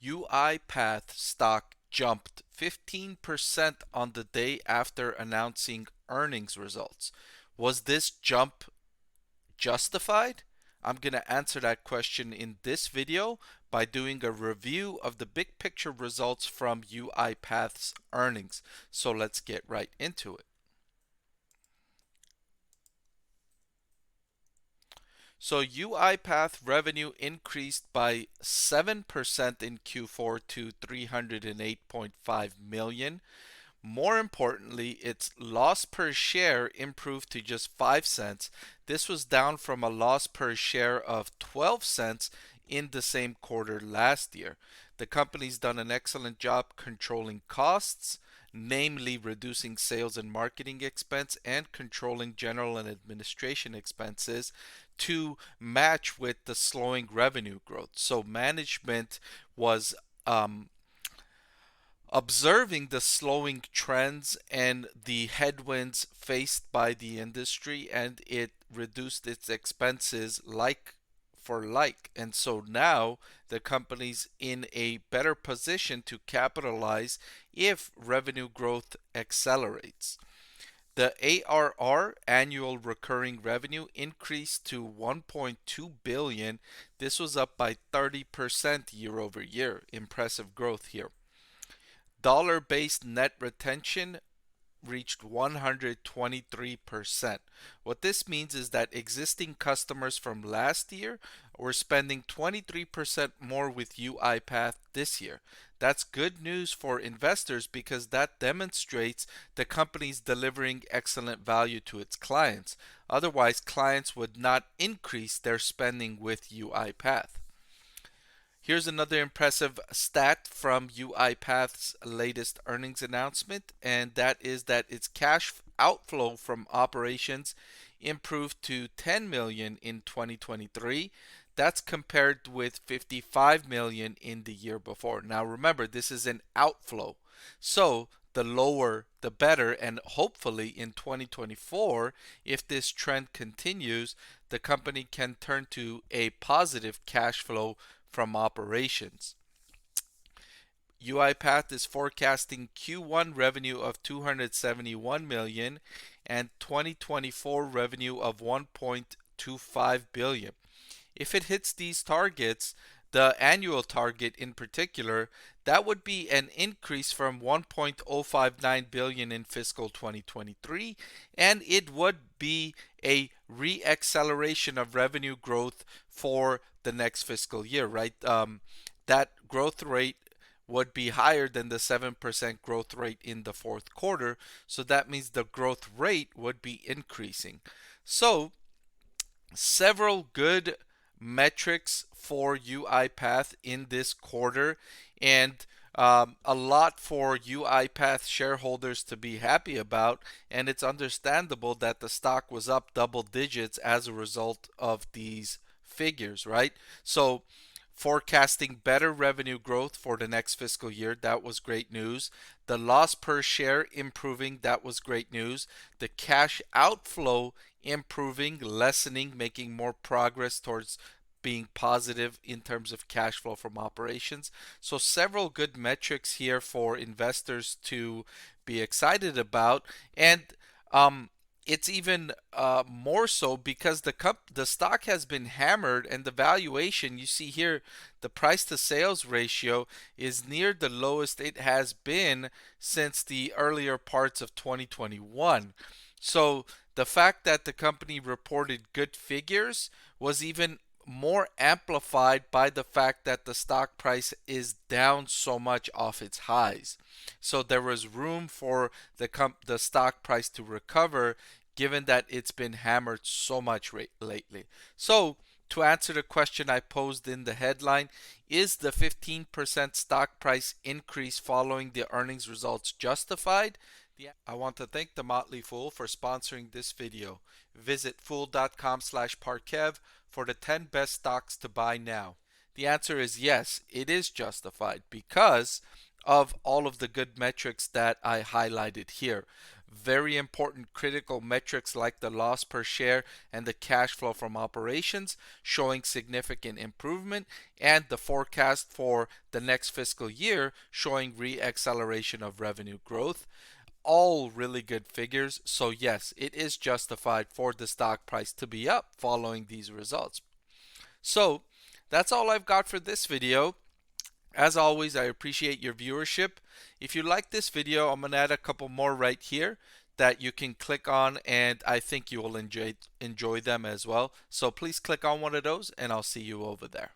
UiPath stock jumped 15% on the day after announcing earnings results. Was this jump justified? I'm going to answer that question in this video by doing a review of the big picture results from UiPath's earnings. So let's get right into it. So UiPath revenue increased by 7% in Q4 to 308.5 million. More importantly, its loss per share improved to just 5 cents. This was down from a loss per share of 12 cents in the same quarter last year. The company's done an excellent job controlling costs, namely reducing sales and marketing expense and controlling general and administration expenses to match with the slowing revenue growth. So management was observing the slowing trends and the headwinds faced by the industry, and it reduced its expenses like for like. And so now the company's in a better position to capitalize if revenue growth accelerates. The ARR, annual recurring revenue, increased to 1.2 billion. This was up by 30% year over year. Impressive growth here. Dollar-based net retention reached 123%. What this means is that existing customers from last year were spending 23% more with UiPath this year. That's good news for investors because that demonstrates the company's delivering excellent value to its clients. Otherwise, clients would not increase their spending with UiPath. Here's another impressive stat from UiPath's latest earnings announcement, and that is that its cash outflow from operations improved to 10 million in 2023. That's compared with 55 million in the year before. Now remember, this is an outflow. So the lower the better, and hopefully in 2024, if this trend continues, the company can turn to a positive cash flow from operations. UiPath is forecasting Q1 revenue of 271 million and 2024 revenue of 1.25 billion. If it hits these targets, the annual target in particular, that would be an increase from 1.059 billion in fiscal 2023, and it would be a re-acceleration of revenue growth for the next fiscal year, right? That growth rate would be higher than the 7% growth rate in the fourth quarter. So that means the growth rate would be increasing. So several good metrics for UiPath in this quarter, and a lot for UiPath shareholders to be happy about, and it's understandable that the stock was up double digits as a result of these figures, right? So forecasting better revenue growth for the next fiscal year, that was great news. The loss per share improving, that was great news. The cash outflow improving, lessening, making more progress towards being positive in terms of cash flow from operations. So several good metrics here for investors to be excited about, and it's even more so because the stock has been hammered, and the valuation you see here, the price to sales ratio is near the lowest it has been since the earlier parts of 2021. So the fact that the company reported good figures was even more amplified by the fact that the stock price is down so much off its highs. So there was room for the stock price to recover, given that it's been hammered so much lately. So to answer the question I posed in the headline, is the 15% stock price increase following the earnings results justified? I want to thank the Motley Fool for sponsoring this video. Visit fool.com/parkev for the 10 best stocks to buy now. The answer is yes, it is justified because of all of the good metrics that I highlighted here. very important critical metrics like the loss per share and the cash flow from operations showing significant improvement, and the forecast for the next fiscal year showing re-acceleration of revenue growth. All really good figures. So yes, it is justified for the stock price to be up following these results. So that's all I've got for this video. As always, I appreciate your viewership. If you like this video, I'm going to add a couple more right here that you can click on, and I think you will enjoy them as well. So please click on one of those and I'll see you over there.